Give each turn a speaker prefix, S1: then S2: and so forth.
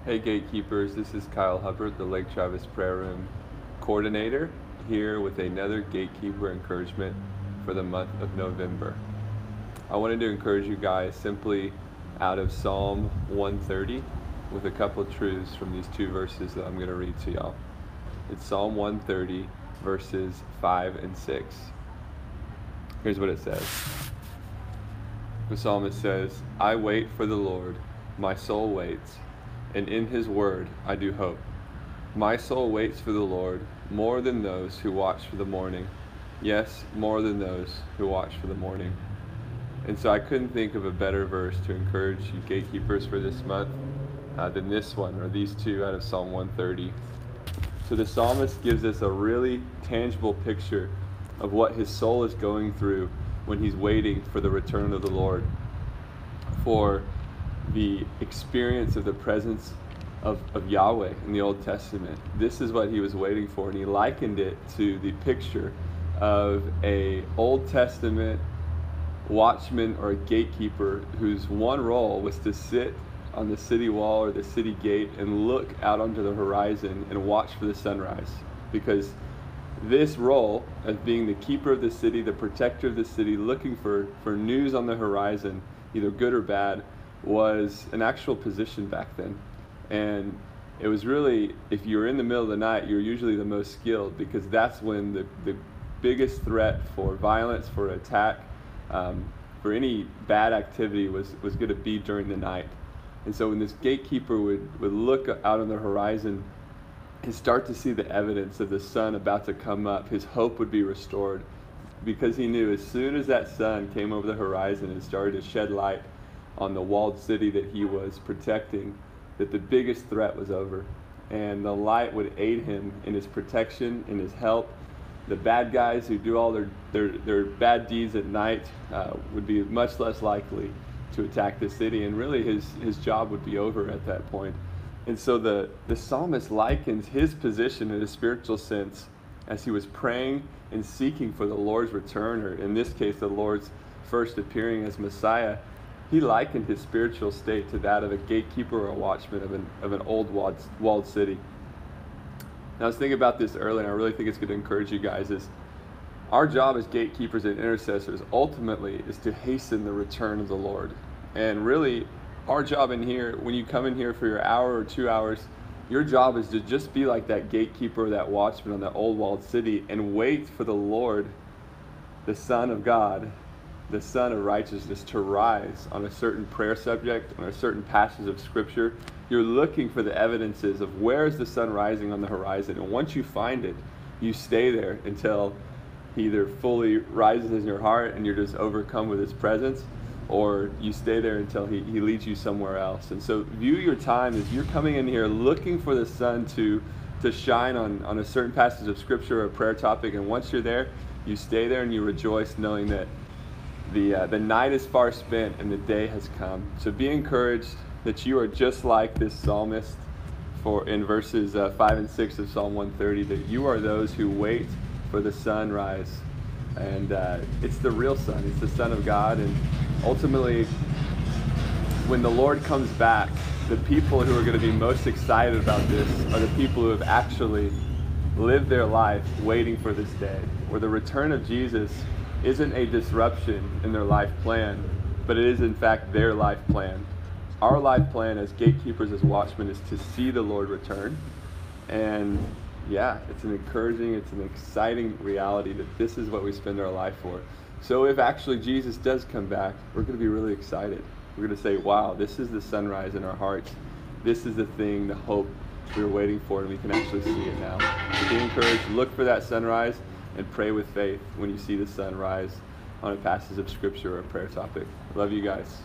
S1: Hey Gatekeepers, this is Kyle Hubbard, the Lake Travis Prayer Room Coordinator, here with another Gatekeeper encouragement for the month of November. I wanted to encourage you guys simply out of Psalm 130 with a couple of truths from these two verses that I'm going to read to y'all. It's Psalm 130, verses 5 and 6. Here's what it says. The psalmist says, "I wait for the Lord, my soul waits, and in his word I do hope. My soul waits for the Lord more than those who watch for the morning. Yes, more than those who watch for the morning." And so I couldn't think of a better verse to encourage you gatekeepers for this month than this one, or these two out of Psalm 130. So the psalmist gives us a really tangible picture of what his soul is going through when he's waiting for the return of the Lord, for the experience of the presence of Yahweh in the Old Testament. This is what he was waiting for, and he likened it to the picture of a Old Testament watchman or a gatekeeper whose one role was to sit on the city wall or the city gate and look out onto the horizon and watch for the sunrise. Because this role of being the keeper of the city, the protector of the city, looking for news on the horizon, either good or bad, was an actual position back then. And it was really, if you were in the middle of the night, you were usually the most skilled, because that's when the biggest threat for violence, for attack, for any bad activity was going to be during the night. And so when this gatekeeper would look out on the horizon and start to see the evidence of the sun about to come up, his hope would be restored, because he knew as soon as that sun came over the horizon and started to shed light on the walled city that he was protecting, that the biggest threat was over. And the light would aid him in his protection, in his help. The bad guys who do all their bad deeds at night would be much less likely to attack the city, and really his job would be over at that point. And so the psalmist likens his position in a spiritual sense as he was praying and seeking for the Lord's return, or in this case, the Lord's first appearing as Messiah. He likened his spiritual state to that of a gatekeeper or a watchman of an old walled city. And I was thinking about this earlier, and I really think it's going to encourage you guys, is our job as gatekeepers and intercessors ultimately is to hasten the return of the Lord. And really, our job in here, when you come in here for your hour or 2 hours, your job is to just be like that gatekeeper, that watchman on that old walled city, and wait for the Lord, the Son of God, the Son of righteousness, to rise on a certain prayer subject, on a certain passage of Scripture. You're looking for the evidences of where is the sun rising on the horizon, and once you find it, you stay there until he either fully rises in your heart and you're just overcome with his presence, or you stay there until he leads you somewhere else. And so view your time as you're coming in here looking for the sun to shine on a certain passage of Scripture or a prayer topic, and once you're there, you stay there and you rejoice knowing that the night is far spent and the day has come. So be encouraged that you are just like this psalmist in verses 5 and 6 of Psalm 130, that you are those who wait for the sunrise. And it's the real sun. It's the Son of God. And ultimately, when the Lord comes back, the people who are going to be most excited about this are the people who have actually lived their life waiting for this day, where the return of Jesus isn't a disruption in their life plan, but it is in fact their life plan. Our life plan as gatekeepers, as watchmen, is to see the Lord return. And yeah, it's an encouraging, it's an exciting reality that this is what we spend our life for. So if actually Jesus does come back, we're going to be really excited. We're going to say, wow, this is the sunrise in our hearts. This is the thing, the hope we were waiting for, and we can actually see it now. So be encouraged, look for that sunrise, and pray with faith when you see the sun rise on a passage of Scripture or a prayer topic. Love you guys.